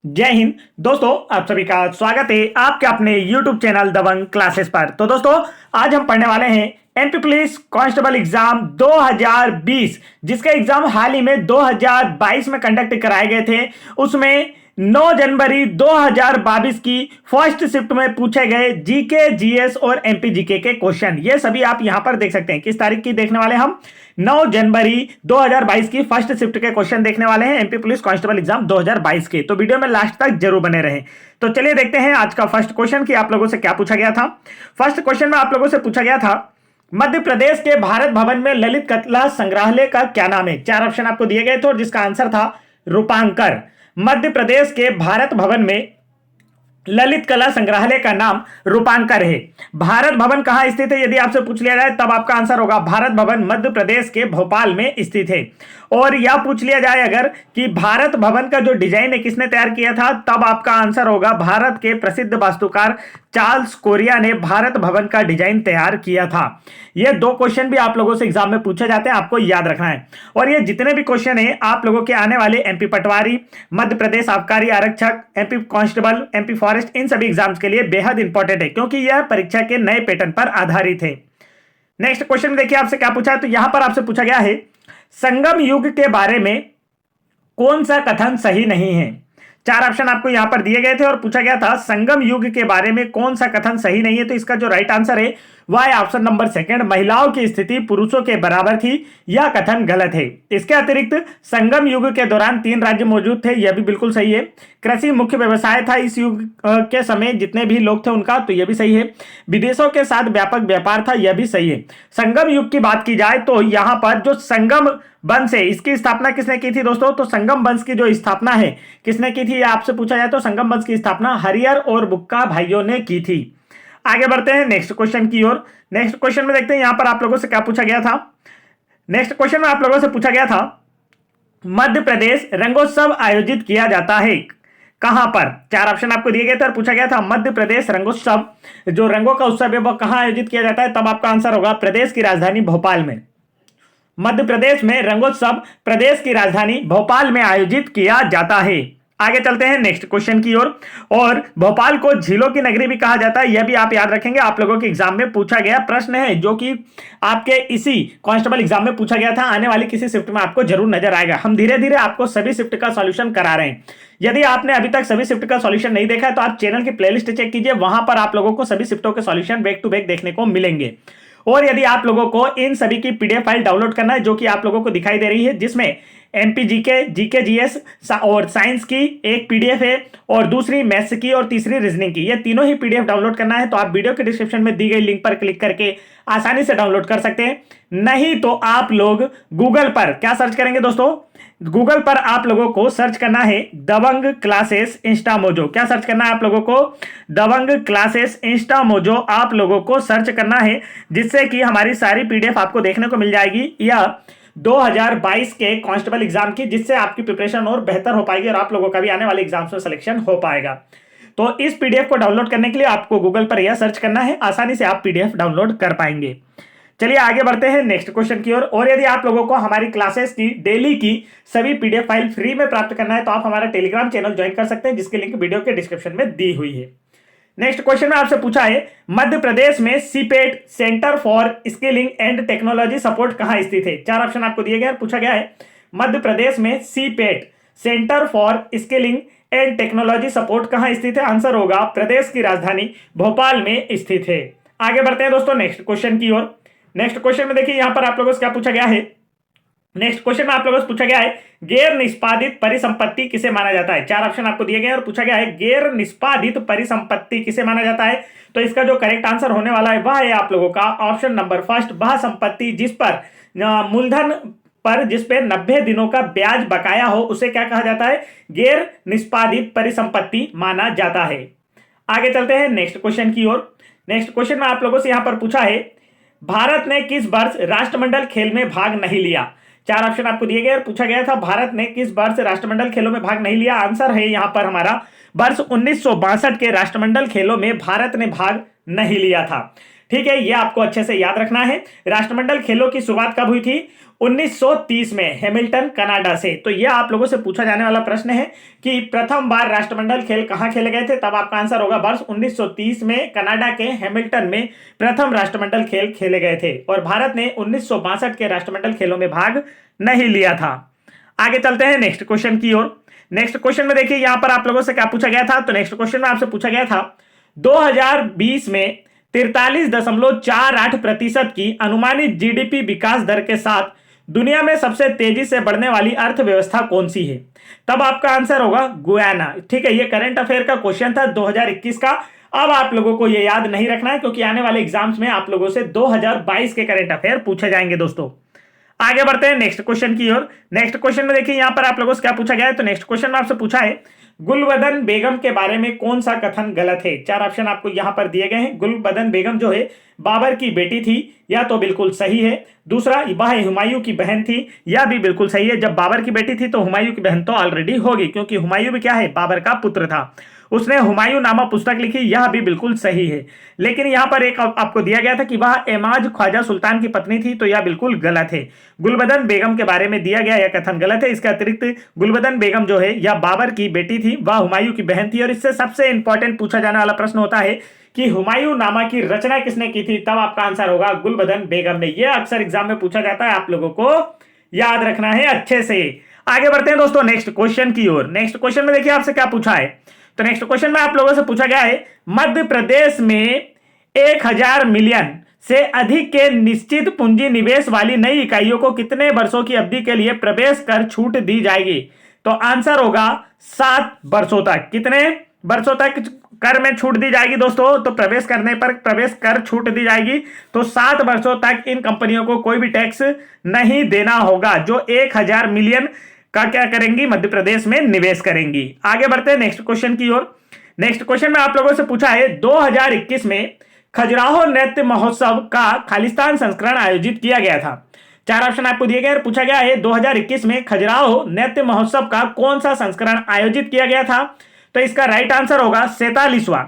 जय हिंद दोस्तों, आप सभी का स्वागत है आपके अपने YouTube चैनल दबंग क्लासेस पर। तो दोस्तों, आज हम पढ़ने वाले हैं एमपी पुलिस कांस्टेबल एग्जाम 2020, जिसके एग्जाम हाल ही में 2022 में कंडक्ट कराए गए थे। उसमें 9 जनवरी 2022 की फर्स्ट शिफ्ट में पूछे गए जीके, जीएस और एमपी जीके के क्वेश्चन, ये सभी आप यहां पर देख सकते हैं। किस तारीख की देखने वाले हम? 9 जनवरी 2022 की फर्स्ट शिफ्ट के क्वेश्चन देखने वाले हैं एमपी पुलिस कांस्टेबल एग्जाम 2022 के। तो वीडियो में लास्ट तक जरूर बने रहें। तो चलिए देखते हैं आज का फर्स्ट क्वेश्चन कि आप लोगों से क्या पूछा गया था। फर्स्ट क्वेश्चन में आप लोगों से पूछा गया था, मध्य प्रदेश के भारत भवन में ललित कला संग्रहालय का क्या नाम है? 4 ऑप्शन आपको दिए गए थे और जिसका आंसर था रूपांकर। मध्य प्रदेश के भारत भवन में ललित कला संग्रहालय का नाम रूपांकर है। भारत भवन कहां स्थित है यदि आपसे पूछ लिया जाए, तब आपका आंसर होगा भारत भवन मध्य प्रदेश के भोपाल में स्थित है। और यह पूछ लिया जाए अगर कि भारत भवन का जो डिजाइन है किसने तैयार किया था, तब आपका आंसर होगा भारत के प्रसिद्ध वास्तुकार चार्ल्स कोरिया ने भारत भवन का डिजाइन तैयार किया था। ये 2 क्वेश्चन भी आप लोगों से एग्जाम में पूछे जाते हैं, आपको याद रखना है। और ये जितने भी क्वेश्चन है आप लोगों के आने वाले एमपी पटवारी, मध्य प्रदेश आबकारी आरक्षक, एमपी कांस्टेबल, एमपी फॉरेस्ट, इन सभी एग्जाम्स के लिए बेहद इंपॉर्टेंट है, क्योंकि यह परीक्षा के नए पैटर्न पर आधारित है। नेक्स्ट क्वेश्चन में देखिए आपसे क्या पूछा है। तो यहां पर आपसे पूछा गया है, संगम युग के बारे में कौन सा कथन सही नहीं है? 4 ऑप्शन आपको यहां पर दिए गए थे और पूछा गया था संगम युग के बारे में कौन सा कथन सही नहीं है। तो इसका जो राइट आंसर है वह है ऑप्शन नंबर 2, महिलाओं की स्थिति पुरुषों के बराबर थी। यह कथन गलत है। इसके अतिरिक्त संगम युग के दौरान 3 राज्य मौजूद थे, यह भी बिल्कुल सही है। कृषि मुख्य व्यवसाय था इस युग के समय, जितने भी लोग थे उनका, तो यह भी सही है। विदेशों के साथ व्यापक व्यापार था, यह भी सही है। संगम युग की बात की जाए तो यहां पर जो संगम वंश है इसकी स्थापना किसने की थी दोस्तों? तो संगम वंश की जो स्थापना है किसने की थी, आपसे पूछा जाए तो संगम वंश की स्थापना हरियर और बुक्का भाइयों ने की थी। आगे बढ़ते हैं नेक्स्ट क्वेश्चन की ओर। नेक्स्ट क्वेश्चन में देखते हैं यहां पर आप लोगों से क्या पूछा गया था। नेक्स्ट क्वेश्चन में आप लोगों से पूछा गया था, मध्य प्रदेश रंगोत्सव आयोजित किया जाता है कहां पर? 4 ऑप्शन आपको दिए गए थे और पूछा गया था मध्य प्रदेश रंगोत्सव, जो रंगों का उत्सव है वह कहां आयोजित किया जाता है? तब आपका आंसर होगा प्रदेश की राजधानी भोपाल में। मध्य प्रदेश में रंगोत्सव प्रदेश की राजधानी भोपाल में आयोजित किया जाता है। आगे चलते हैं नेक्स्ट क्वेश्चन की ओर। और भोपाल को झीलों की नगरी भी कहा जाता है, यह भी आप याद रखेंगे, आप लोगों के एग्जाम में पूछा गया प्रश्न है, जो कि आपके इसी कांस्टेबल एग्जाम में पूछा गया था। आने वाली किसी शिफ्ट में आपको जरूर नजर आएगा। हम धीरे धीरे आपको सभी शिफ्ट का सॉल्यूशन करा रहे हैं। यदि आपने अभी तक सभी शिफ्ट का सॉल्यूशन नहीं देखा है तो आप चैनल की प्लेलिस्ट चेक कीजिए, वहां पर आप लोगों को सभी शिफ्टों के सॉल्यूशन बैक टू बैक देखने को मिलेंगे। और यदि आप लोगों को इन सभी की पीडीएफ फाइल डाउनलोड करना है, जो कि आप लोगों को दिखाई दे रही है, जिसमें एमपी जीके, जीके जीएस और साइंस की एक पीडीएफ है और दूसरी मैथ्स की और तीसरी रीजनिंग की, ये तीनों ही पीडीएफ डाउनलोड करना है तो आप वीडियो के डिस्क्रिप्शन में दी गई लिंक पर क्लिक करके आसानी से डाउनलोड कर सकते हैं। नहीं तो आप लोग गूगल पर क्या सर्च करेंगे दोस्तों? गूगल पर आप लोगों को सर्च करना है दबंग क्लासेस इंस्टा मोजो। क्या सर्च करना है आप लोगों को? दबंग क्लासेस इंस्टा मोजो आप लोगों को सर्च करना है, जिससे कि हमारी सारी पीडीएफ आपको देखने को मिल जाएगी, या 2022 के कांस्टेबल एग्जाम की, जिससे आपकी प्रिपरेशन और बेहतर हो पाएगी और आप लोगों का भी आने वाले एग्जाम्स में सिलेक्शन हो पाएगा। तो इस पीडीएफ को डाउनलोड करने के लिए आपको गूगल पर यह सर्च करना है, आसानी से आप पीडीएफ डाउनलोड कर पाएंगे। चलिए आगे बढ़ते हैं नेक्स्ट क्वेश्चन की ओर। और यदि आप लोगों को हमारी क्लासेस की डेली की सभी पीडीएफ फाइल फ्री में प्राप्त करना है तो आप हमारा टेलीग्राम चैनल ज्वाइन कर सकते हैं, जिसकी लिंक वीडियो के डिस्क्रिप्शन में दी हुई है। नेक्स्ट क्वेश्चन में आपसे पूछा है, मध्य प्रदेश में CIPET centre for skilling and technology support कहां स्थित है? 4 ऑप्शन आपको दिए गए और पूछा गया है मध्य प्रदेश में CIPET centre for skilling and technology support कहां स्थित है? आंसर होगा प्रदेश की राजधानी भोपाल में स्थित है। आगे बढ़ते हैं दोस्तों नेक्स्ट क्वेश्चन की ओर। नेक्स्ट क्वेश्चन में देखिए यहां पर आप लोगों से क्या पूछा गया है। नेक्स्ट क्वेश्चन में आप लोगों से पूछा गया है, गैर निष्पादित परिसंपत्ति किसे माना जाता है? 4 ऑप्शन आपको दिए गए और पूछा गया है गैर निष्पादित परिसंपत्ति किसे माना जाता है? तो इसका जो करेक्ट आंसर होने वाला है वह है आप लोगों का ऑप्शन नंबर 1, वह संपत्ति जिस पर मूलधन पर जिस पे 90 दिनों का ब्याज बकाया हो उसे क्या कहा जाता है? गैर निष्पादित परिसंपत्ति माना जाता है। आगे चलते हैं नेक्स्ट क्वेश्चन की ओर। नेक्स्ट क्वेश्चन में आप लोगों से यहां पर पूछा है, भारत ने किस वर्ष राष्ट्रमंडल खेल में भाग नहीं लिया? 4 ऑप्शन आपको दिए गए और पूछा गया था भारत ने किस वर्ष राष्ट्रमंडल खेलों में भाग नहीं लिया? आंसर है यहां पर हमारा वर्ष 1962 के राष्ट्रमंडल खेलों में भारत ने भाग नहीं लिया था। ठीक है, यह आपको अच्छे से याद रखना है। राष्ट्रमंडल खेलों की शुरुआत कब हुई थी? 1930 में हैमिल्टन कनाडा से। तो यह आप लोगों से पूछा जाने वाला प्रश्न है कि प्रथम बार राष्ट्रमंडल खेल कहां खेले गए थे, तब आपका आंसर होगा वर्ष 1930 में कनाडा के हैमिल्टन में प्रथम राष्ट्रमंडल खेल खेले गए थे और भारत ने 1962 के राष्ट्रमंडल खेलों में भाग नहीं लिया था। आगे चलते हैं नेक्स्ट क्वेश्चन की ओर। नेक्स्ट क्वेश्चन में देखिए यहां पर आप लोगों से क्या पूछा गया था। तो नेक्स्ट क्वेश्चन में आपसे पूछा गया था 2020 में 43.48% की अनुमानित जीडीपी विकास दर के साथ दुनिया में सबसे तेजी से बढ़ने वाली अर्थव्यवस्था कौन सी है। तब आपका आंसर होगा गुयाना। ठीक है, ये करंट अफेयर का क्वेश्चन था 2021 का। अब आप लोगों को ये याद नहीं रखना है क्योंकि आने वाले एग्जाम्स में आप लोगों से 2022 के करंट अफेयर पूछे जाएंगे दोस्तों। आगे बढ़ते हैं नेक्स्ट क्वेश्चन की ओर। नेक्स्ट क्वेश्चन में देखिए यहां पर आप लोगों से क्या पूछा गया है। तो नेक्स्ट क्वेश्चन में आपसे पूछा है गुलबदन बेगम के बारे में कौन सा कथन गलत है। चार ऑप्शन आपको यहां पर दिए गए हैं। गुलबदन बेगम जो है बाबर की बेटी थी, या तो बिल्कुल सही है। दूसरा, वह हुमायूं की बहन थी, यह भी बिल्कुल सही है। जब बाबर की बेटी थी तो हुमायूं की बहन तो ऑलरेडी होगी क्योंकि हुमायूं भी क्या है, बाबर का पुत्र था। उसने हुमायूं नामा पुस्तक लिखी, यह भी बिल्कुल सही है। लेकिन यहां पर एक आपको दिया गया था कि वह एमाज ख्वाजा सुल्तान की पत्नी थी, तो यह बिल्कुल गलत है। गुलबदन बेगम के बारे में दिया गया यह कथन गलत है। इसके अतिरिक्त गुलबदन बेगम जो है यह बाबर की बेटी थी, वह हुमायूं की बहन थी। और इससे सबसे इंपॉर्टेंट पूछा जाने वाला प्रश्न होता है कि हुमायूं नामा की रचना किसने की थी। तब आपका आंसर होगा गुलबदन बेगम ने। यह अक्सर एग्जाम में पूछा जाता है, आप लोगों को याद रखना है अच्छे से। आगे बढ़ते हैं दोस्तों नेक्स्ट क्वेश्चन की ओर। नेक्स्ट क्वेश्चन में देखिए आपसे क्या पूछा है। तो नेक्स्ट क्वेश्चन में आप लोगों से पूछा गया है मध्य प्रदेश में 1000 मिलियन से अधिक के निश्चित पूंजी निवेश वाली नई इकाइयों को कितने वर्षों की अवधि के लिए प्रवेश कर छूट दी जाएगी। तो आंसर होगा 7 वर्षों तक। कितने वर्षों तक कर में छूट दी जाएगी दोस्तों। तो प्रवेश करने पर प्रवेश कर छूट दी जाएगी। तो 7 वर्षों तक इन कंपनियों को कोई भी टैक्स नहीं देना होगा जो 1000 मिलियन का क्या करेंगी, मध्य प्रदेश में निवेश करेंगी। आगे बढ़ते हैं नेक्स्ट क्वेश्चन की ओर। नेक्स्ट क्वेश्चन में आप लोगों से पूछा है 2021 में खजुराहो नृत्य महोत्सव का खालिस्तान संस्करण आयोजित किया गया था। चार ऑप्शन आपको दिए गए। पूछा गया है 2021 में खजुराहो नृत्य महोत्सव का कौन सा संस्करण आयोजित किया गया था। तो इसका राइट आंसर होगा 47वां।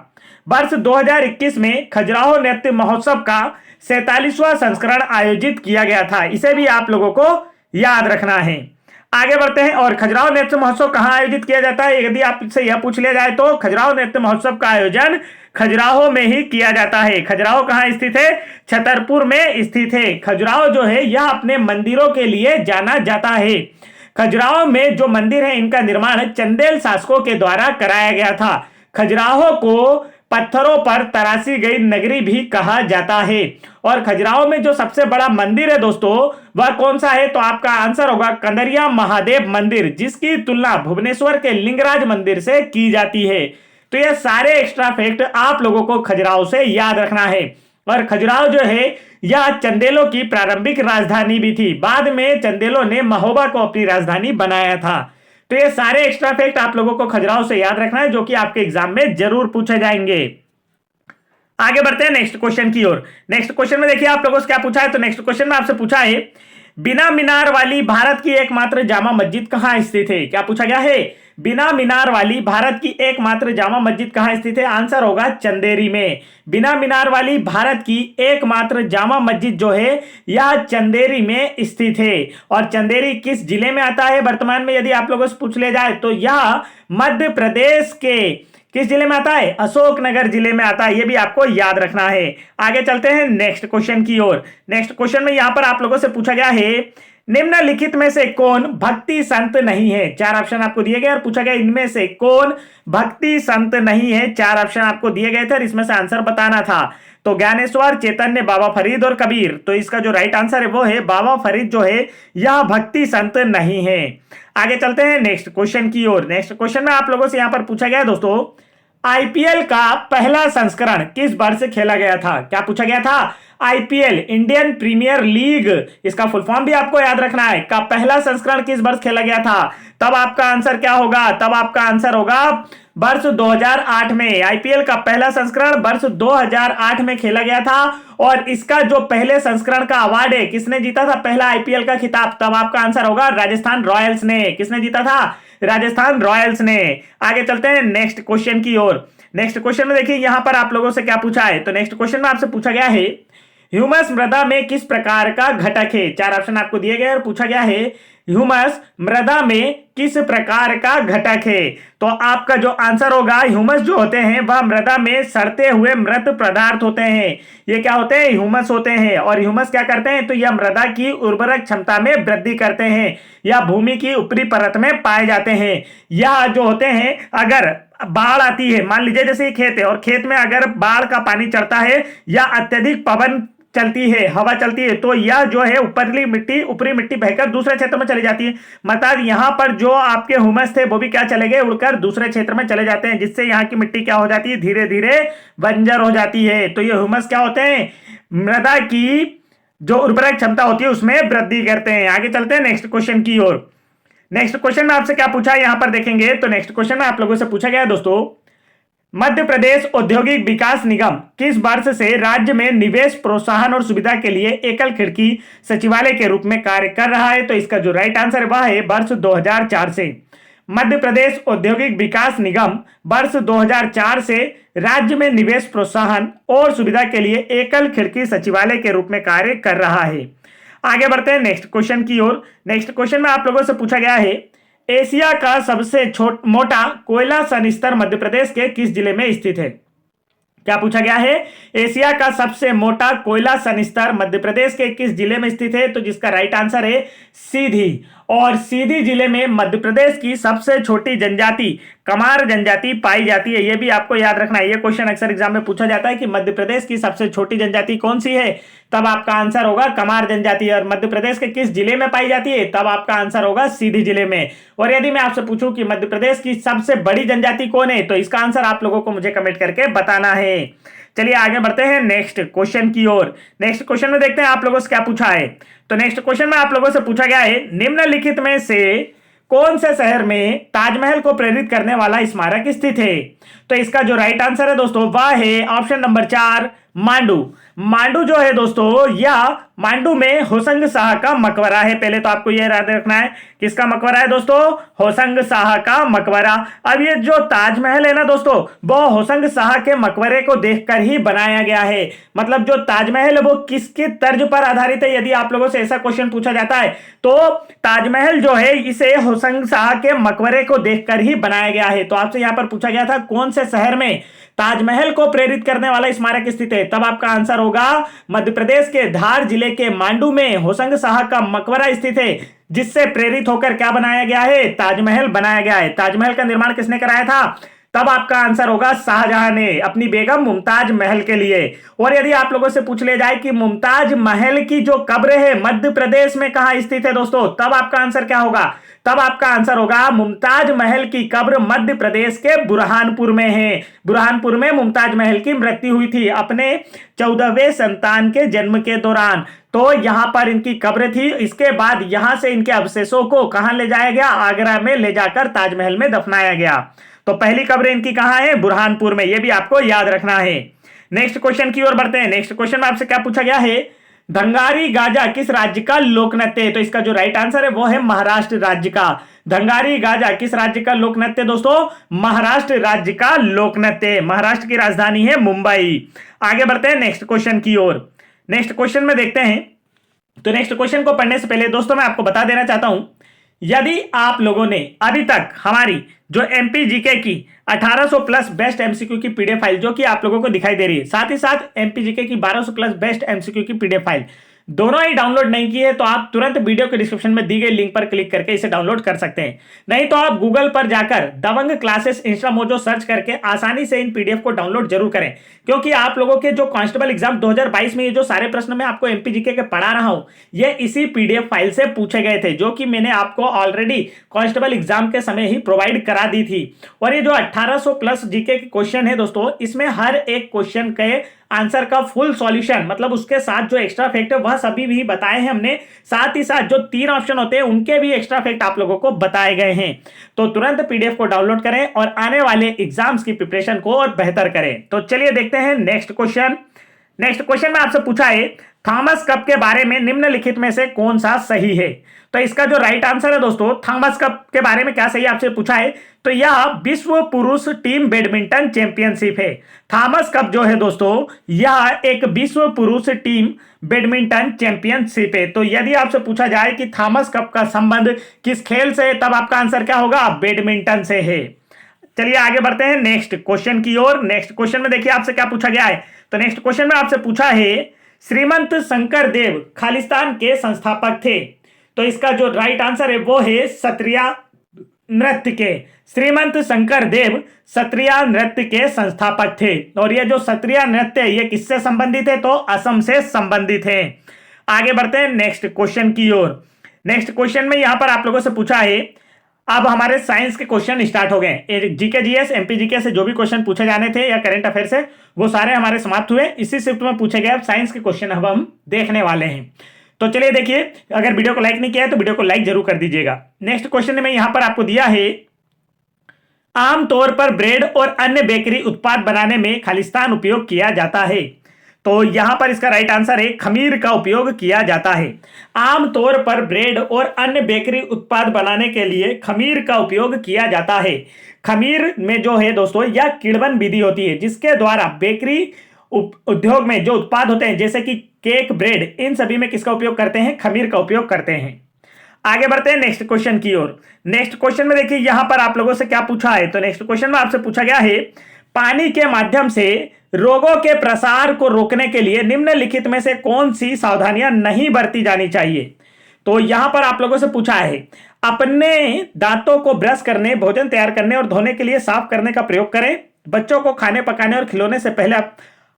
वर्ष 2021 में खजुराहो नृत्य महोत्सव का 47वां संस्करण आयोजित किया गया था। इसे भी आप लोगों को याद रखना है। आगे बढ़ते हैं। और खजुराहो नृत्य महोत्सव कहां आयोजित किया जाता है, यदि आपसे यह पूछ लिया जाए तो खजुराहो नृत्य महोत्सव का आयोजन खजुराहो में ही किया जाता है। खजुराहो कहां स्थित है, छतरपुर में स्थित है। खजुराहो जो है यह अपने मंदिरों के लिए जाना जाता है। खजुराहो में जो मंदिर है इनका निर्माण चंदेल शासकों के द्वारा कराया गया था। खजुराहो को पत्थरों पर तराशी गई नगरी भी कहा जाता है। और खजुराहो में जो सबसे बड़ा मंदिर है दोस्तों वह कौन सा है। तो आपका आंसर होगा कंदरिया महादेव मंदिर, जिसकी तुलना भुवनेश्वर के लिंगराज मंदिर से की जाती है। तो ये सारे एक्स्ट्रा फैक्ट आप लोगों को खजुराहो से याद रखना है। और खजुराहो जो है यह चंदेलों की प्रारंभिक राजधानी भी थी। बाद में चंदेलों ने महोबा को अपनी राजधानी बनाया था। तो ये सारे एक्स्ट्रा फैक्ट आप लोगों को खजुराहो से याद रखना है, जो कि आपके एग्जाम में जरूर पूछे जाएंगे। आगे बढ़ते हैं नेक्स्ट क्वेश्चन की ओर। नेक्स्ट क्वेश्चन में देखिए आप लोगों से क्या पूछा है। तो नेक्स्ट क्वेश्चन में आपसे पूछा है बिना मीनार वाली भारत की एकमात्र जामा मस्जिद कहां स्थित है। क्या पूछा गया है, बिना मीनार वाली भारत की एकमात्र जामा मस्जिद कहां स्थित है। आंसर होगा चंदेरी में। बिना मीनार वाली भारत की एकमात्र जामा मस्जिद जो है यह चंदेरी में स्थित है। और चंदेरी किस जिले में आता है वर्तमान में, यदि आप लोगों से पूछ लिया जाए तो यह मध्य प्रदेश के किस जिले में आता है, अशोकनगर जिले में आता है। यह भी आपको याद रखना है। आगे चलते हैं नेक्स्ट क्वेश्चन की ओर। नेक्स्ट क्वेश्चन में यहां पर आप लोगों से पूछा गया है निम्नलिखित में से कौन भक्ति संत नहीं है। चार ऑप्शन आपको दिए गए और पूछा गया इनमें से कौन भक्ति संत नहीं है। चार ऑप्शन आपको दिए गए थे और इसमें से आंसर बताना था। तो ज्ञानेश्वर, चैतन्य, बाबा फरीद और कबीर। तो इसका जो राइट आंसर है वो है बाबा फरीद जो है यह भक्ति संत नहीं है। आगे चलते हैं नेक्स्ट क्वेश्चन की ओर। नेक्स्ट क्वेश्चन में आप लोगों से यहां पर पूछा गया दोस्तों आईपीएल का पहला संस्करण किस वर्ष खेला गया था। क्या पूछा गया था, आईपीएल इंडियन प्रीमियर लीग, इसका फुल फॉर्म भी आपको याद रखना है, का पहला संस्करण किस वर्ष खेला गया था। तब आपका आंसर क्या होगा, तब आपका आंसर होगा वर्ष 2008 में। आईपीएल का पहला संस्करण वर्ष 2008 में खेला गया था। और इसका जो पहले संस्करण का अवार्ड है, किसने जीता था पहला आईपीएल का खिताब, तब आपका आंसर होगा राजस्थान रॉयल्स ने। किसने जीता था, राजस्थान रॉयल्स ने। आगे चलते हैं नेक्स्ट क्वेश्चन की ओर। नेक्स्ट क्वेश्चन में देखिए यहां पर आप लोगों से क्या पूछा है। तो नेक्स्ट क्वेश्चन में आपसे पूछा गया है ह्यूमस मृदा में किस प्रकार का घटक है? चार ऑप्शन आपको दिए गए और पूछा गया है ह्यूमस मृदा में किस प्रकार का घटक है। तो आपका जो आंसर होगा, ह्यूमस जो होते हैं वह मृदा में सड़ते हुए मृत पदार्थ होते हैं। ये क्या होते हैं? ह्यूमस होते हैं। और ह्यूमस क्या करते हैं? तो यह मृदा की उर्वरक क्षमता में वृद्धि करते हैं या भूमि की ऊपरी परत में पाए जाते हैं। यह जो होते हैं, अगर बाढ़ आती है, मान लीजिए जैसे खेत है और खेत में अगर बाढ़ का पानी चढ़ता है या अत्यधिक पवन चलती है, हवा चलती है, तो यह जो है ऊपरी मिट्टी बहकर दूसरे क्षेत्र में चली जाती है। मतलब यहां पर जो आपके ह्यूमस थे वो भी क्या चले गए, उड़कर दूसरे क्षेत्र में चले जाते हैं, जिससे यहाँ की मिट्टी क्या हो जाती है, धीरे धीरे बंजर हो जाती है। तो ये ह्यूमस क्या होते हैं? मृदा की जो उर्वरक क्षमता होती है उसमें वृद्धि करते हैं। आगे चलते हैं नेक्स्ट क्वेश्चन की ओर। नेक्स्ट क्वेश्चन में आपसे क्या पूछा है यहां पर देखेंगे। तो नेक्स्ट क्वेश्चन में आप लोगों से पूछा गया है दोस्तों, मध्य प्रदेश औद्योगिक विकास निगम किस वर्ष से राज्य में निवेश प्रोत्साहन और सुविधा के लिए एकल खिड़की सचिवालय के रूप में कार्य कर रहा है? तो इसका जो राइट आंसर है वह है वर्ष 2004 से। मध्य प्रदेश औद्योगिक विकास निगम वर्ष 2004 से राज्य में निवेश प्रोत्साहन और सुविधा के लिए एकल खिड़की सचिवालय के रूप में कार्य कर रहा है। आगे बढ़ते हैं नेक्स्ट क्वेश्चन की ओर। नेक्स्ट क्वेश्चन में आप लोगों से पूछा गया है, एशिया का सबसे मोटा कोयला संस्तर मध्य प्रदेश के किस जिले में स्थित है? क्या पूछा गया है? एशिया का सबसे मोटा कोयला संस्तर मध्य प्रदेश के किस जिले में स्थित है? तो जिसका राइट आंसर है सीधी। और सीधी जिले में मध्य प्रदेश की सबसे छोटी जनजाति कमार जनजाति पाई जाती है। यह भी आपको याद रखना है, यह क्वेश्चन अक्सर एग्जाम में पूछा जाता है कि मध्य प्रदेश की सबसे छोटी जनजाति कौन सी है, तब आपका आंसर होगा कमार जनजाति। और मध्य प्रदेश के किस जिले में पाई जाती है, तब आपका आंसर होगा सीधी जिले में। और यदि मैं आपसे पूछूं कि मध्य प्रदेश की सबसे बड़ी जनजाति कौन है, तो इसका आंसर आप लोगों को मुझे कमेंट करके बताना है। चलिए आगे बढ़ते हैं नेक्स्ट क्वेश्चन की ओर। नेक्स्ट क्वेश्चन में देखते हैं आप लोगों से क्या पूछा है। तो नेक्स्ट क्वेश्चन में आप लोगों से पूछा गया है, निम्नलिखित में से कौन से शहर में ताजमहल को प्रेरित करने वाला स्मारक स्थित है? तो इसका जो राइट आंसर है दोस्तों वह है ऑप्शन नंबर 4 मांडू। मांडू जो है दोस्तों, यह मांडू में होशंग शाह का मकबरा है। पहले तो आपको यह याद रखना है किसका मकबरा है दोस्तों, होशंग शाह का मकबरा। अब ये जो ताजमहल है ना दोस्तों, वो होशंग शाह के मकबरे को देखकर ही बनाया गया है। मतलब जो ताजमहल है वो किसके तर्ज पर आधारित है, यदि आप लोगों से ऐसा क्वेश्चन पूछा जाता है तो ताजमहल जो है इसे होशंग शाह के मकबरे को देखकर ही बनाया गया है। तो आपसे यहां पर पूछा गया था कौन से शहर में ताजमहल को प्रेरित करने वाला स्मारक स्थित है, तब आपका आंसर होगा मध्य प्रदेश के धार जिले के मांडू में होशंग शाह का मकबरा स्थित है, जिससे प्रेरित होकर क्या बनाया गया है, ताजमहल बनाया गया है। ताजमहल का निर्माण किसने कराया था, तब आपका आंसर होगा शाहजहां ने अपनी बेगम मुमताज महल के लिए। और यदि आप लोगों से पूछ ले जाए कि मुमताज महल की जो कब्र है मध्य प्रदेश में कहां स्थित है दोस्तों, तब आपका आंसर क्या होगा, तब आपका आंसर होगा मुमताज महल की कब्र मध्य प्रदेश के बुरहानपुर में है। बुरहानपुर में मुमताज महल की मृत्यु हुई थी अपने 14वें संतान के जन्म के दौरान। तो यहां पर इनकी कब्र थी। इसके बाद यहां से इनके अवशेषों को कहां ले जाया गया, आगरा में ले जाकर ताजमहल में दफनाया गया। तो पहली कब्र इनकी कहां है, बुरहानपुर में। यह भी आपको याद रखना है। नेक्स्ट क्वेश्चन की ओर बढ़ते हैं। नेक्स्ट क्वेश्चन में आपसे क्या पूछा गया है, धंगारी गाजा किस राज्य का लोक नृत्य है? तो इसका जो राइट आंसर है वो है महाराष्ट्र राज्य का। धंगारी गाजा किस राज्य का लोक नृत्य दोस्तों, महाराष्ट्र राज्य का लोक नृत्य। महाराष्ट्र की राजधानी है मुंबई। आगे बढ़ते हैं नेक्स्ट क्वेश्चन की ओर। नेक्स्ट क्वेश्चन में देखते हैं। तो नेक्स्ट क्वेश्चन को पढ़ने से पहले दोस्तों मैं आपको बता देना चाहता हूं, यदि आप लोगों ने अभी तक हमारी जो एमपी जीके की 1800 प्लस बेस्ट एमसीक्यू की पीडीएफ फाइल जो कि आप लोगों को दिखाई दे रही है, साथ ही साथ एमपी जीके की 1200 प्लस बेस्ट एमसीक्यू की पीडीएफ फाइल दोनों ही डाउनलोड नहीं की है, तो आप तुरंत वीडियो के डिस्क्रिप्शन में दी गई लिंक पर क्लिक करके इसे डाउनलोड कर सकते हैं। नहीं तो आप गूगल पर जाकर दबंग क्लासेस इंस्टा मोजो सर्च करके आसानी से इन पीडीएफ को डाउनलोड जरूर करें, क्योंकि आप लोगों के जो कांस्टेबल एग्जाम 2022 में ये जो सारे प्रश्न मैं आपको एमपीजीके के पढ़ा रहा हूं, ये इसी पीडीएफ फाइल से पूछे गए थे, जो कि मैंने आपको ऑलरेडी कांस्टेबल एग्जाम के समय ही प्रोवाइड करा दी थी। और ये जो 1800 प्लस जीके के क्वेश्चन है दोस्तों, इसमें हर एक क्वेश्चन के आंसर का फुल सॉल्यूशन, मतलब उसके साथ जो एक्स्ट्रा फैक्ट है वह सभी भी बताए हैं हमने। साथ ही साथ जो 3 ऑप्शन होते हैं उनके भी एक्स्ट्रा फैक्ट आप लोगों को बताए गए हैं। तो तुरंत पीडीएफ को डाउनलोड करें और आने वाले एग्जाम्स की प्रिपरेशन को और बेहतर करें। तो चलिए देखते हैं नेक्स्ट क्वेश्चन। नेक्स्ट क्वेश्चन में आपसे पूछा है थॉमस कप के बारे में निम्नलिखित में से कौन सा सही है। तो इसका जो राइट आंसर है दोस्तों, थॉमस कप के बारे में क्या सही आपसे पूछा है, तो यह विश्व पुरुष टीम बैडमिंटन चैंपियनशिप है। थॉमस कप जो है दोस्तों, यह एक विश्व पुरुष टीम बैडमिंटन चैंपियनशिप है। तो यदि आपसे पूछा जाए कि थॉमस कप का संबंध किस खेल से है, तब आपका आंसर क्या होगा, बैडमिंटन से है। चलिए आगे बढ़ते हैं नेक्स्ट क्वेश्चन की ओर। नेक्स्ट क्वेश्चन में देखिए आपसे क्या पूछा गया है। तो नेक्स्ट क्वेश्चन में आपसे पूछा है श्रीमंत शंकर देव खालिस्तान के संस्थापक थे। तो इसका जो राइट आंसर है वो है सत्रिया नृत्य के। श्रीमंत शंकर देव सत्रिया नृत्य के संस्थापक थे। और ये जो सत्रिया नृत्य है ये किससे संबंधित है, तो असम से संबंधित है। आगे बढ़ते हैं नेक्स्ट क्वेश्चन की ओर। नेक्स्ट क्वेश्चन में यहां पर आप लोगों से पूछा है, अब हमारे साइंस के क्वेश्चन स्टार्ट हो गए। जीके जीएस एमपी जीके से जो भी क्वेश्चन पूछे जाने थे या करंट अफेयर से, वो सारे हमारे समाप्त हुए। इसी शिफ्ट में पूछे गए अब साइंस के क्वेश्चन अब हम देखने वाले हैं। तो चलिए देखिए, अगर वीडियो को लाइक नहीं किया है तो वीडियो को लाइक जरूर कर दीजिएगा। नेक्स्ट क्वेश्चन में यहां पर आपको दिया है आमतौर पर ब्रेड और अन्य बेकरी उत्पाद बनाने में खालिस्तान उपयोग किया जाता है। तो यहां पर इसका राइट आंसर है खमीर का उपयोग किया जाता है। आमतौर पर ब्रेड और अन्य बेकरी उत्पाद बनाने के लिए खमीर का उपयोग किया जाता है। खमीर में जो है दोस्तों, यह किण्वन विधि होती है जिसके द्वारा बेकरी उद्योग में जो उत्पाद होते हैं जैसे कि केक, ब्रेड, इन सभी में किसका उपयोग करते हैं, खमीर का उपयोग करते हैं। आगे बढ़ते हैं नेक्स्ट क्वेश्चन की ओर। नेक्स्ट क्वेश्चन में देखिए यहां पर आप लोगों से क्या पूछा है। तो नेक्स्ट क्वेश्चन में आपसे पूछा गया है पानी के माध्यम से रोगों के प्रसार को रोकने के लिए निम्नलिखित में से कौन सी सावधानियां नहीं बरती जानी चाहिए। तो यहां पर आप लोगों से पूछा है अपने दांतों को ब्रश करने, भोजन तैयार करने और धोने के लिए साफ करने का प्रयोग करें। बच्चों को खाने पकाने और खिलौने से पहले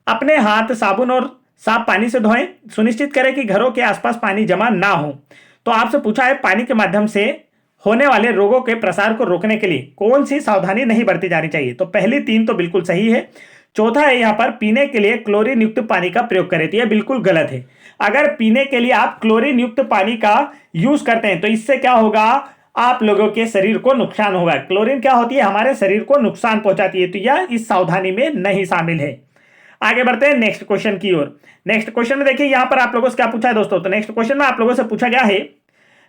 अपने हाथ साबुन और साफ पानी से धोएं। सुनिश्चित करें कि घरों के आसपास पानी जमा ना हो। तो आपसे पूछा है पानी के माध्यम से होने वाले रोगों के प्रसार को रोकने के लिए कौन सी सावधानी नहीं बरती जानी चाहिए। तो पहली तीन तो बिल्कुल सही है। चौथा है यहां पर पीने के लिए क्लोरीन युक्त पानी का प्रयोग करें, तो यह बिल्कुल गलत है। अगर पीने के लिए आप क्लोरीन युक्त पानी का यूज करते हैं तो इससे क्या होगा, आप लोगों के शरीर को नुकसान होगा। क्लोरीन क्या होती है, हमारे शरीर को नुकसान पहुंचाती है, तो यह इस सावधानी में नहीं शामिल है। आगे बढ़ते हैं नेक्स्ट क्वेश्चन की ओर। नेक्स्ट क्वेश्चन में देखिए यहां पर आप लोगों से क्या पूछा है दोस्तों। तो नेक्स्ट क्वेश्चन में आप लोगों से पूछा गया है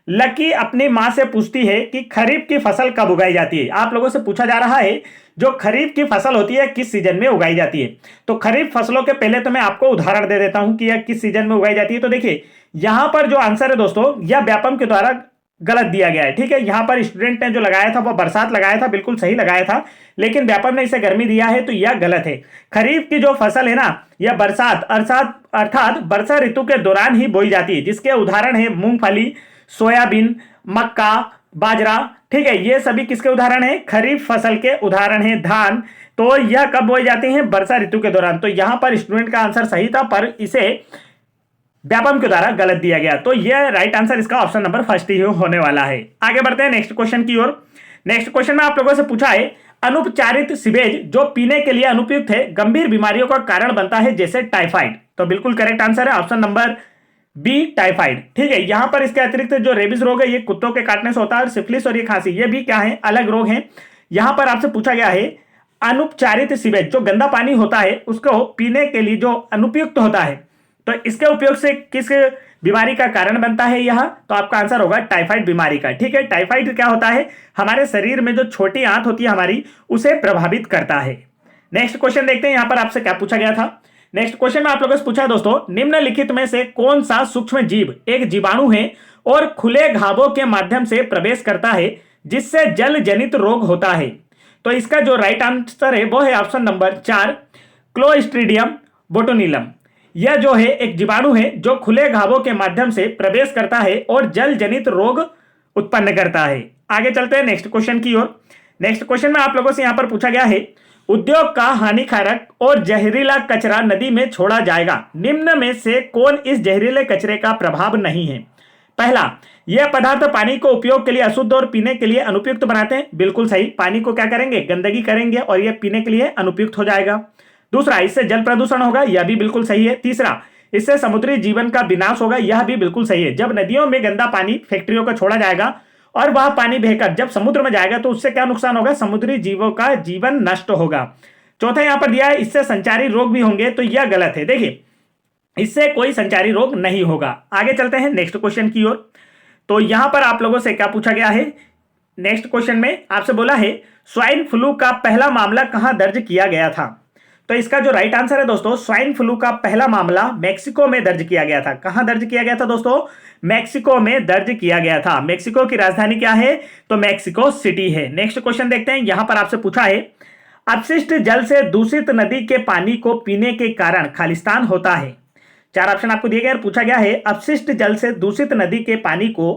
लकी अपनी मां से पूछती है कि खरीफ की फसल कब उगाई जाती है। आप लोगों से पूछा जा रहा है जो खरीफ की फसल होती है किस सीजन में उगाई जाती है। तो खरीफ फसलों के पहले तो मैं आपको उदाहरण दे देता हूं कि यह किस सीजन में उगाई जाती है। तो देखिए यहां पर जो आंसर है दोस्तों, यह व्यापम के द्वारा गलत दिया गया है। ठीक है, यहां पर स्टूडेंट ने जो लगाया था वो बरसात लगाया था, बिल्कुल सही लगाया था, लेकिन व्यापम ने इसे गर्मी दिया है, तो यह गलत है। खरीफ की जो फसल है ना, यह बरसात अर्थात वर्षा ऋतु के दौरान ही बोई जाती है, जिसके उदाहरण है मूंगफली, सोयाबीन, मक्का, बाजरा। ठीक है, ये सभी किसके उदाहरण है, खरीफ फसल के उदाहरण है। धान, तो यह कब बोई जाती है, वर्षा ऋतु के दौरान। तो यहां पर स्टूडेंट का आंसर सही था, पर इसे व्यापम के द्वारा गलत दिया गया। तो यह राइट आंसर इसका ऑप्शन नंबर फर्स्ट ही होने वाला है। आगे बढ़ते हैं नेक्स्ट क्वेश्चन की ओर। नेक्स्ट क्वेश्चन में आप लोगों से पूछा है अनुपचारित सीवेज जो पीने के लिए अनुपयुक्त है गंभीर बीमारियों का कारण बनता है जैसे टाइफाइड। तो बिल्कुल करेक्ट आंसर है ऑप्शन नंबर बी, टाइफाइड। ठीक है, यहां पर इसके अतिरिक्त जो रेबीज रोग है ये कुत्तों के काटने से होता है, और सिफिलिस और ये खांसी ये भी क्या है, अलग रोग हैं। यहां पर आपसे पूछा गया है अनुपचारित सीवेज जो गंदा पानी होता है उसको पीने के लिए जो अनुपयुक्त होता है, तो इसके उपयोग से किस बीमारी का कारण बनता है यह, तो आपका आंसर होगा टाइफाइड बीमारी का। ठीक है, टाइफाइड क्या होता है, हमारे शरीर में जो छोटी आंत होती है हमारी, उसे प्रभावित करता है। नेक्स्ट क्वेश्चन देखते हैं यहां पर आपसे क्या पूछा गया था। नेक्स्ट क्वेश्चन में आप लोगों से पूछा है दोस्तों निम्नलिखित में से कौन सा सूक्ष्म जीव एक जीवाणु है और खुले घावों के माध्यम से प्रवेश करता है जिससे जल जनित रोग होता है। तो इसका जो राइट आंसर है वो है ऑप्शन नंबर 4, क्लोस्ट्रीडियम बोटुलिनम। यह जो है एक जीवाणु है जो खुले घावों के माध्यम से प्रवेश करता है और जल जनित रोग उत्पन्न करता है। आगे चलते हैं नेक्स्ट क्वेश्चन की ओर। नेक्स्ट क्वेश्चन में आप लोगों से यहां पर पूछा गया है उद्योग का हानिकारक और जहरीला कचरा नदी में छोड़ा जाएगा, निम्न में से कौन इस जहरीले कचरे का प्रभाव नहीं है। पहला, यह पदार्थ पानी को उपयोग के लिए अशुद्ध और पीने के लिए अनुपयुक्त बनाते हैं, बिल्कुल सही। पानी को क्या करेंगे, गंदगी करेंगे और यह पीने के लिए अनुपयुक्त हो जाएगा। दूसरा, इससे जल प्रदूषण होगा, यह भी बिल्कुल सही है। तीसरा, इससे समुद्री जीवन का विनाश होगा, यह भी बिल्कुल सही है। जब नदियों में गंदा पानी फैक्ट्रियों का छोड़ा जाएगा और वह पानी बहकर जब समुद्र में जाएगा तो उससे क्या नुकसान होगा, समुद्री जीवों का जीवन नष्ट होगा। चौथा यहां पर दिया है इससे संचारी रोग भी होंगे, तो यह गलत है। देखिए इससे कोई संचारी रोग नहीं होगा। आगे चलते हैं नेक्स्ट क्वेश्चन की ओर। तो यहां पर आप लोगों से क्या पूछा गया है, नेक्स्ट क्वेश्चन में आपसे बोला है स्वाइन फ्लू का पहला मामला कहां दर्ज किया गया था। तो इसका जो राइट आंसर है दोस्तों, स्वाइन फ्लू का पहला मामला मैक्सिको में दर्ज किया गया था। कहां दर्ज किया गया था दोस्तों, मैक्सिको में दर्ज किया गया था। मैक्सिको की राजधानी क्या है, तो मैक्सिको सिटी है। नेक्स्ट क्वेश्चन देखते हैं, यहां पर आपसे पूछा है अपशिष्ट जल से दूषित नदी के पानी को पीने के कारण खालिस्तान होता है। चार ऑप्शन आपको दिए गए और पूछा गया है अपशिष्ट जल से दूषित नदी के पानी को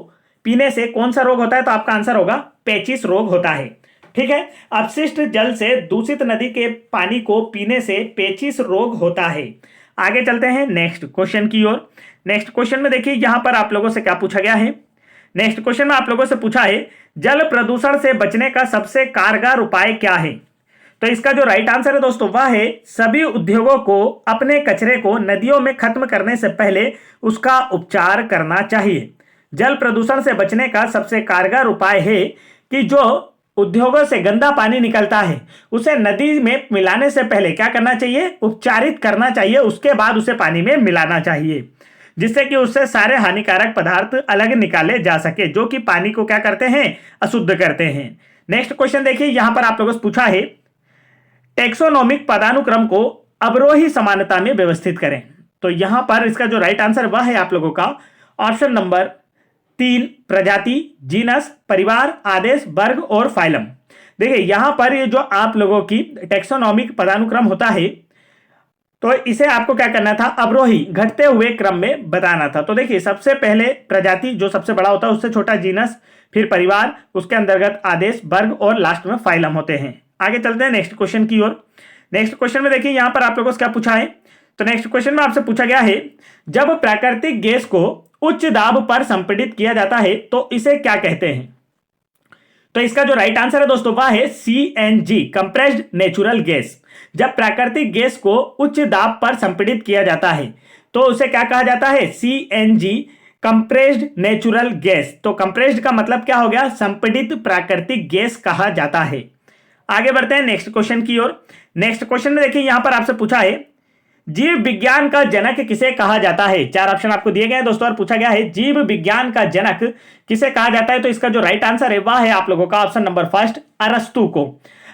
पीने से कौन सा रोग होता है, तो आपका आंसर होगा पेचिस रोग होता है। ठीक है, अपशिष्ट जल से दूषित नदी के पानी को पीने से पेचिस रोग होता है। आगे चलते हैं नेक्स्ट क्वेश्चन की ओर। नेक्स्ट क्वेश्चन में देखिए यहां पर आप लोगों से क्या पूछा गया है। नेक्स्ट क्वेश्चन में आप लोगों से पूछा है जल प्रदूषण से बचने का सबसे कारगर उपाय क्या है। तो इसका जो राइट आंसर है दोस्तों वह है सभी उद्योगों को अपने कचरे को नदियों में खत्म करने से पहले उसका उपचार करना चाहिए। जल प्रदूषण से बचने का सबसे कारगर उपाय है कि जो उद्योगों से गंदा पानी निकलता है उसे नदी में मिलाने से पहले क्या करना चाहिए, उपचारित करना चाहिए, उसके बाद उसे पानी में मिलाना चाहिए, जिससे कि उससे सारे हानिकारक पदार्थ अलग निकाले जा सके जो कि पानी को क्या करते हैं, अशुद्ध करते हैं। नेक्स्ट क्वेश्चन देखिए यहां पर आप लोगों से पूछा है टेक्सोनोमिक पदानुक्रम को अवरोही समानता में व्यवस्थित करें। तो यहां पर इसका जो राइट आंसर वह है आप लोगों का ऑप्शन नंबर 3 प्रजाति, जीनस, परिवार, आदेश, वर्ग और फाइलम। देखिए यहां पर ये जो आप लोगों की टेक्सोनोमिक पदानुक्रम होता है तो इसे आपको क्या करना था, अवरोही घटते हुए क्रम में बताना था। तो देखिए सबसे पहले प्रजाति जो सबसे बड़ा होता है, उससे छोटा जीनस, फिर परिवार, उसके अंतर्गत आदेश, वर्ग और लास्ट में फाइलम होते हैं। आगे चलते हैं नेक्स्ट क्वेश्चन की ओर। नेक्स्ट क्वेश्चन में देखिए यहां पर आप लोगों से क्या पूछा है। तो नेक्स्ट क्वेश्चन में आपसे पूछा गया है जब प्राकृतिक गैस को उच्च दाब पर संपीड़ित किया जाता है तो इसे क्या कहते हैं। तो इसका जो राइट आंसर है दोस्तों वह है CNG कंप्रेस्ड नेचुरल गैस। जब प्राकृतिक गैस को उच्च दाब पर संपीड़ित किया जाता है तो उसे क्या कहा जाता है, CNG कंप्रेस्ड नेचुरल गैस। तो कंप्रेस्ड का मतलब क्या हो गया, संपीड़ित प्राकृतिक गैस कहा जाता है। आगे बढ़ते हैं नेक्स्ट क्वेश्चन की ओर। नेक्स्ट क्वेश्चन में देखिए यहां पर आपसे पूछा है जीव विज्ञान का जनक किसे कहा जाता है। चार ऑप्शन आपको दिए गए हैं दोस्तों और पूछा गया है जीव विज्ञान का जनक किसे कहा जाता है। तो इसका जो राइट आंसर है वह है आप लोगों का ऑप्शन नंबर फर्स्ट अरस्तु को।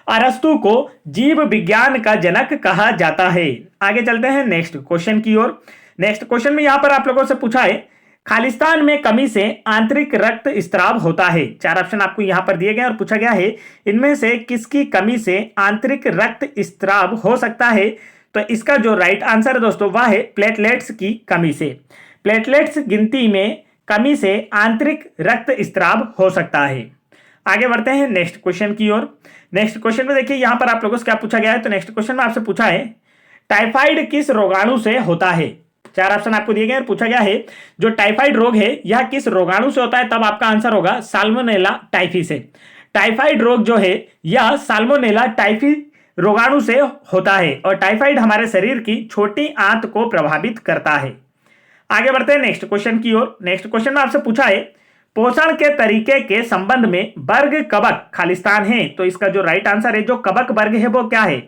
अरस्तु को जीव विज्ञान का जनक कहा जाता है। आगे चलते हैं नेक्स्ट क्वेश्चन की ओर। नेक्स्ट क्वेश्चन में यहां पर आप लोगों से पूछा है खालिस्तान में कमी से आंतरिक रक्त स्त्राव होता है। चार ऑप्शन आपको यहां पर दिए गए और पूछा गया है इनमें से किसकी कमी से आंतरिक रक्त स्त्राव हो सकता है। तो इसका जो राइट आंसर है दोस्तों वह है प्लेटलेट्स की कमी से। प्लेटलेट्स गिनती में कमी से आंतरिक रक्त स्त्राव हो सकता है। आगे बढ़ते हैं नेक्स्ट क्वेश्चन की ओर। नेक्स्ट क्वेश्चन में देखिए यहां पर आप लोगों से क्या पूछा गया है। तो नेक्स्ट क्वेश्चन में आपसे पूछा है टाइफाइड किस रोगाणु से होता है। चार ऑप्शन आपको दिए गए और पूछा गया है जो टाइफाइड रोग है यह किस रोगाणु से होता है। तब आपका आंसर होगा साल्मोनेला टाइफी से। टाइफाइड रोग जो है यह साल्मोनेला टाइफी रोगाणु से होता है और टाइफाइड हमारे शरीर की छोटी आंत को प्रभावित करता है। आगे बढ़ते हैं नेक्स्ट क्वेश्चन की ओर। नेक्स्ट क्वेश्चन में आपसे पूछा है पोषण के तरीके के संबंध में वर्ग कवक खालिस्तान है। तो इसका जो राइट आंसर है जो कवक वर्ग है वो क्या है।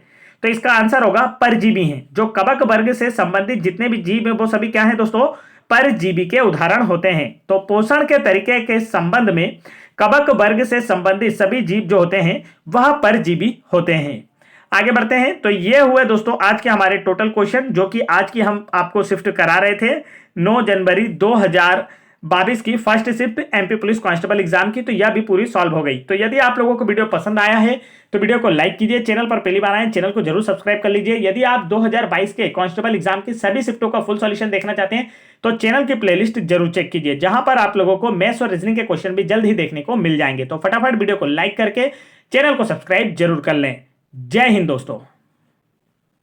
तो इसका आंसर होगा परजीवी हैं। जो कवक वर्ग से संबंधित जितने भी जीव हैं वो सभी क्या हैं दोस्तों, परजीवी के उदाहरण होते हैं। तो पोषण के तरीके के संबंध में कवक वर्ग से संबंधित सभी जीव जो होते हैं वह परजीवी होते हैं। आगे बढ़ते हैं। तो ये हुए दोस्तों आज के हमारे टोटल क्वेश्चन जो कि आज की हम आपको शिफ्ट करा रहे थे 9 जनवरी 2022 की first shift MP police constable exam की। तो यह भी पूरी सॉल्व हो गई। तो यदि आप लोगों को वीडियो पसंद आया है तो वीडियो को लाइक कीजिए, चैनल पर पहली बार आए चैनल को जरूर सब्सक्राइब कर लीजिए। यदि आप 2022 के कांस्टेबल एग्जाम की सभी शिफ्टों का फुल सॉल्यूशन देखना चाहते हैं तो चैनल की प्लेलिस्ट जरूर चेक कीजिए जहां पर आप लोगों को मैथ्स और रीजनिंग के क्वेश्चन भी जल्द ही देखने को मिल जाएंगे। तो फटाफट वीडियो को लाइक करके चैनल को सब्सक्राइब जरूर कर लें। जय हिंद दोस्तों।